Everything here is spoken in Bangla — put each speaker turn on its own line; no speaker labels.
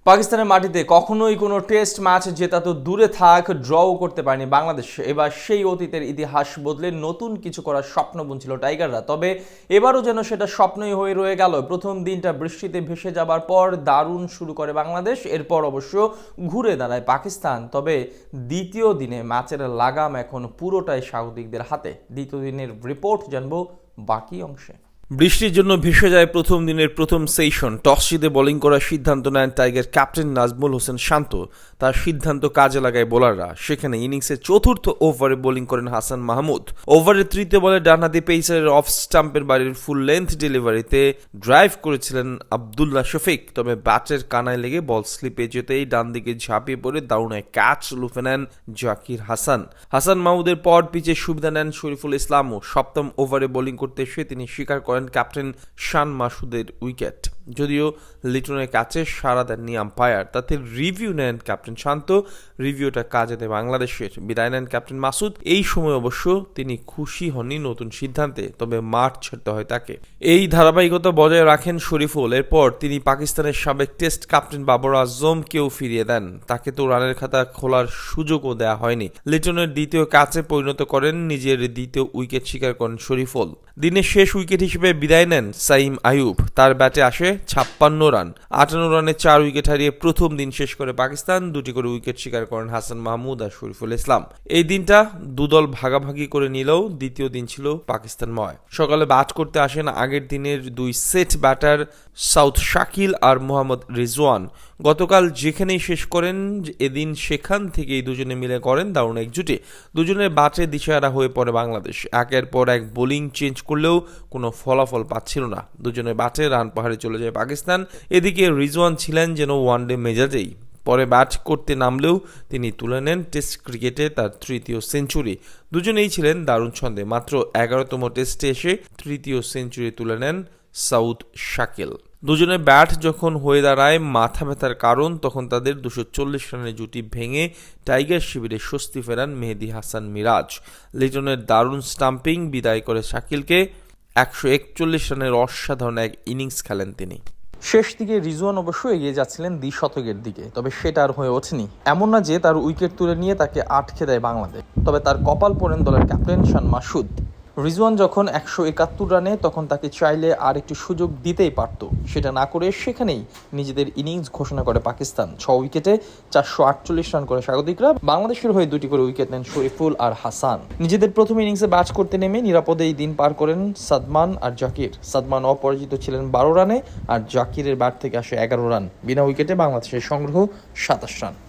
পাকিস্তানের মাটিতে কখনোই কোনো টেস্ট ম্যাচ জেতা তো দূরে থাক, ড্রও করতে পারেনি বাংলাদেশ। এবার সেই অতীতের ইতিহাস বদলে নতুন কিছু করার স্বপ্ন বুনছিল টাইগাররা, তবে এবারও যেন সেটা স্বপ্নই হয়ে রয়ে গেল। প্রথম দিনটা বৃষ্টিতে ভেসে যাবার পর দারুণ শুরু করে বাংলাদেশ, এরপর অবশ্য ঘুরে দাঁড়ায় পাকিস্তান। তবে দ্বিতীয় দিনে ম্যাচের লাগাম এখন পুরোটাই স্বাগতিকদের হাতে। দ্বিতীয় দিনের রিপোর্ট জানবো বাকি অংশে। বৃষ্টির জন্য ভেসে যায় প্রথম দিনের প্রথম সেশন। টস জিতে বোলিং করার সিদ্ধান্ত নেন টাইগার ক্যাপ্টেন নাজমুল হোসেন শান্ত। তার সিদ্ধান্ত কাজে লাগায় বোলাররা। সেখানে ইনিংসের চতুর্থ ওভারে বোলিং করেন হাসান মাহমুদ। ওভারের তৃতীয় বলে ডানহাতি পেসারের অফ স্টাম্পের বাড়ির ফুল লেন্থ ডেলিভারিতে ড্রাইভ করেছিলেন আবদুল্লাহ শফিক, তবে ব্যাটের কানায় লেগে বল স্লিপে যেতেই ডান দিকে ঝাঁপিয়ে পড়ে দারুণে ক্যাচ লুফে নেন জাকির হাসান। হাসান মাহমুদের পর পিচে সুবিধা নেন শরীফুল ইসলামও। সপ্তম ওভারে বোলিং করতে এসে তিনি স্বীকার করেন ক্যাপ্টেন শান মাসুদের উইকেট। যদিও লিটনের কাছে সাড়া দেননি আম্পায়ার, তাতে রিভিউ নেন ক্যাপ্টেন শান্ত। রিভিউটা কাজে দেয় বাংলাদেশের। বিদায় নেন ক্যাপ্টেন মাসুদ। এই সময় অবশ্য তিনি খুশি হননি নতুন সিদ্ধান্তে, তবে মাঠ ছাড়তে হয় তাকে। এই ধারাবাহিকতা বজায় রাখেন শরীফুল। এরপর তিনি পাকিস্তানের সাবেক টেস্ট ক্যাপ্টেন বাবর আজমকেও ফিরিয়ে দেন। তাকে তো রানের খাতা খোলার সুযোগও দেওয়া হয়নি। লিটনের দ্বিতীয় ক্যাচে পরিণত করেন নিজের দ্বিতীয় উইকেট শিকার করেন শরীফুল। দিনের শেষ উইকেট হিসেবে বিদায় নেন সাইম আইয়ুব। তার ব্যাটে আসে 56 রান। 58 রানে 4 উইকেট হারিয়ে প্রথম দিন শেষ করে পাকিস্তান। 2টি করে উইকেট শিকার করেন হাসান মাহমুদ আর শরীফুল ইসলাম। এই দিনটা দুদল ভাগাভাগি করে নিলেও দ্বিতীয় দিন ছিল পাকিস্তানময়। সকালে ব্যাট করতে আসেন আগের দিনের 2 সেট ব্যাটার সাউথ শাকিল আর মোহাম্মদ রিজওয়ান। গতকাল যেখানেই শেষ করেন এদিন সেখান থেকেই দুজনে মিলে করেন দারুণ একজুটি। দুজনের ব্যাটে দিশেহারা হয়ে পড়ে বাংলাদেশ। একের পর এক বোলিং চেঞ্জ করলেও কোনো ফলাফল পাচ্ছিল না। দুজনের ব্যাটে রান পাহাড়ে চলে যায় পাকিস্তান। এদিকে রিজওয়ান ছিলেন যেন ওয়ানডে মেজাজেই। পরে ব্যাট করতে নামলেও তিনি তুলে নেন টেস্ট ক্রিকেটে তার তৃতীয় সেঞ্চুরি। দুজনেই ছিলেন দারুণ ছন্দে। মাত্র 11তম টেস্টে এসে তৃতীয় সেঞ্চুরি তুলে নেন সাউথ শাকিল। দুজনের ব্যাট যখন হয়ে দাঁড়ায় মাথা ব্যথার কারণ, তখন তাদের 240 রানের জুটি ভেঙে টাইগার শিবিরে স্বস্তি ফেরান মেহেদী হাসান মিরাজ। লিটনের দারুণ স্টাম্পিং বিদায় করে শাকিলকে। 141 রানের অসাধারণ এক ইনিংস খেলেন তিনি। শেষ দিকে রিজওয়ান অবশ্য এগিয়ে যাচ্ছিলেন দ্বিশতকের দিকে, তবে সেটা আর হয়ে ওঠেনি। এমন না যে তার উইকেট তুলে নিয়ে তাকে আটকে দেয় বাংলাদেশ, তবে তার কপাল পড়েন দলের ক্যাপ্টেন শান মাসুদ। রিজওয়ান যখন 171 রানে, তখন তাকে চাইলে আর একটু সুযোগ দিতেই পারত। সেটা না করে সেখানেই নিজেদের ইনিংস ঘোষণা করে পাকিস্তান। 6 উইকেটে 448 রান করে স্বাগতিকরা। বাংলাদেশের হয়ে 2টি করে উইকেট নেন শরীফুল আর হাসান। নিজেদের প্রথম ইনিংসে ব্যাট করতে নেমে নিরাপদে এই দিন পার করেন সাদমান আর জাকির। সাদমান অপরাজিত ছিলেন 12 রানে আর জাকিরের ব্যাট থেকে আসে 11 রান। বিনা উইকেটে বাংলাদেশের সংগ্রহ 27 রান।